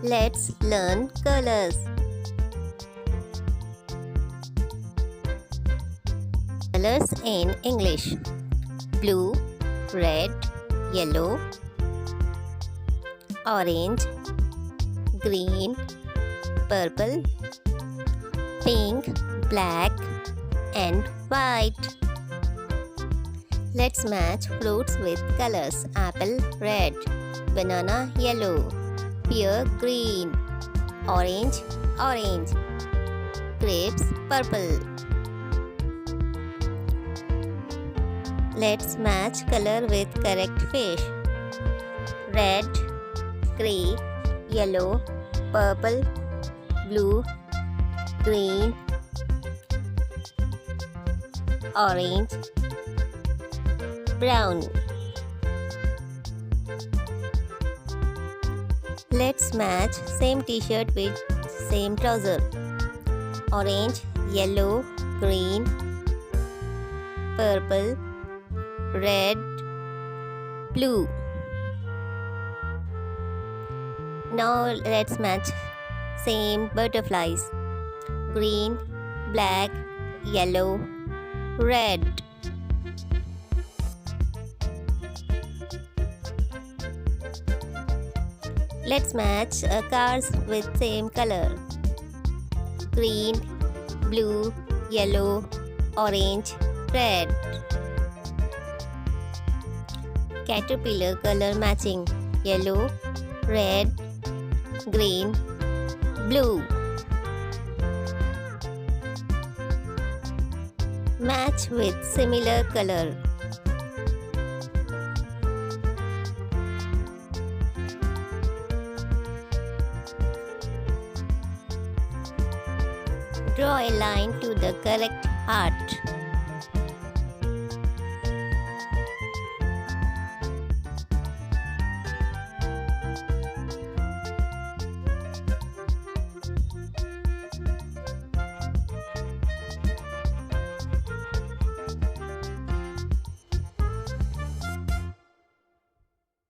Let's learn colors. Colors in English: blue, red, yellow, orange, green, purple, pink, black, and white. Let's match fruits with colors: apple red, banana yellow, pear green, orange orange, grapes purple. Let's match color with correct fish: red, grey, yellow, purple, blue, green, orange, brown. Let's match same t-shirt with same trouser: orange, yellow, green, purple, red, blue. Now let's match same butterflies: green, black, yellow, red. Let's match cars with same color: green, blue, yellow, orange, red. Caterpillar color matching: yellow, red, green, blue. Match with similar color. Draw a line to the correct heart.